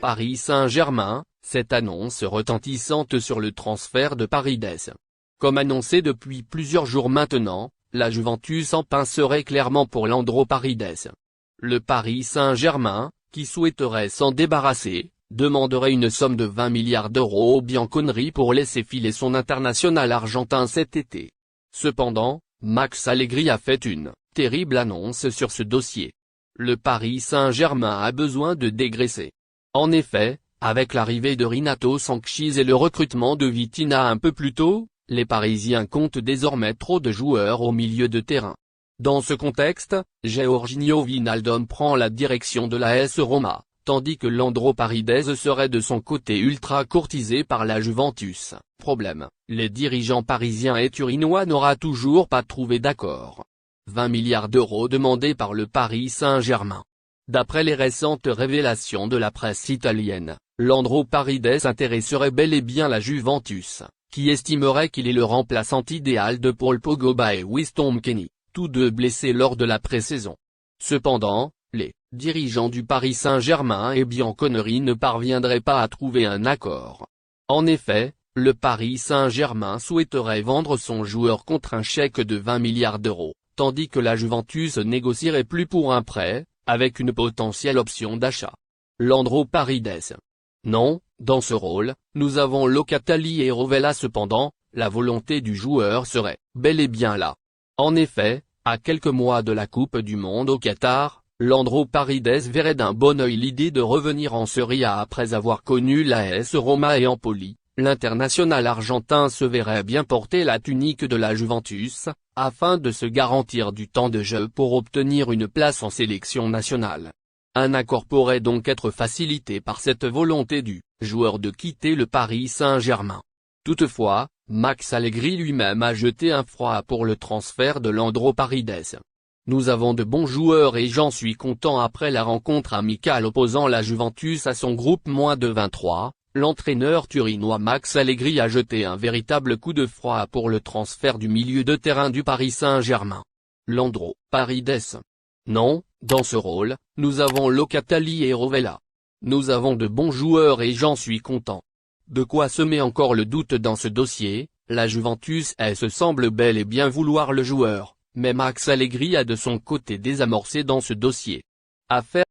Paris Saint-Germain, cette annonce retentissante sur le transfert de Paredes. Comme annoncé depuis plusieurs jours maintenant, la Juventus en pincerait clairement pour Leandro Paredes. Le Paris Saint-Germain, qui souhaiterait s'en débarrasser, demanderait une somme de 20 milliards d'euros aux Bianconeri pour laisser filer son international argentin cet été. Cependant, Max Allegri a fait une terrible annonce sur ce dossier. Le Paris Saint-Germain a besoin de dégraisser. En effet, avec l'arrivée de Renato Sanches et le recrutement de Vitinha un peu plus tôt, les Parisiens comptent désormais trop de joueurs au milieu de terrain. Dans ce contexte, Georginio Wijnaldum prend la direction de l'AS Roma, tandis que Leandro Paredes serait de son côté ultra courtisé par la Juventus. Problème, les dirigeants parisiens et turinois n'aura toujours pas trouvé d'accord. 20 milliards d'euros demandés par le Paris Saint-Germain. D'après les récentes révélations de la presse italienne, Leandro Paredes intéresserait bel et bien la Juventus, qui estimerait qu'il est le remplaçant idéal de Paul Pogba et Winston McKennie, tous deux blessés lors de la pré-saison. Cependant, les dirigeants du Paris Saint-Germain et Bianconeri ne parviendraient pas à trouver un accord. En effet, le Paris Saint-Germain souhaiterait vendre son joueur contre un chèque de 20 milliards d'euros, tandis que la Juventus négocierait plus pour un prêt, avec une potentielle option d'achat. Leandro Paredes. Non, dans ce rôle, nous avons Locatelli et Rovella. Cependant, la volonté du joueur serait bel et bien là. En effet, à quelques mois de la Coupe du Monde au Qatar, Leandro Paredes verrait d'un bon œil l'idée de revenir en Serie A après avoir connu l'AS Roma et Empoli. L'international argentin se verrait bien porter la tunique de la Juventus, afin de se garantir du temps de jeu pour obtenir une place en sélection nationale. Un accord pourrait donc être facilité par cette volonté du joueur de quitter le Paris Saint-Germain. Toutefois, Max Allegri lui-même a jeté un froid pour le transfert de Leandro Paredes. Nous avons de bons joueurs et j'en suis content. Après la rencontre amicale opposant la Juventus à son groupe -23, l'entraîneur turinois Max Allegri a jeté un véritable coup de froid pour le transfert du milieu de terrain du Paris Saint-Germain. Leandro Paredes. Non, dans ce rôle, nous avons Locatelli et Rovella. Nous avons de bons joueurs et j'en suis content. De quoi semer encore le doute dans ce dossier, la Juventus se semble bel et bien vouloir le joueur, mais Max Allegri a de son côté désamorcé dans ce dossier. Affaire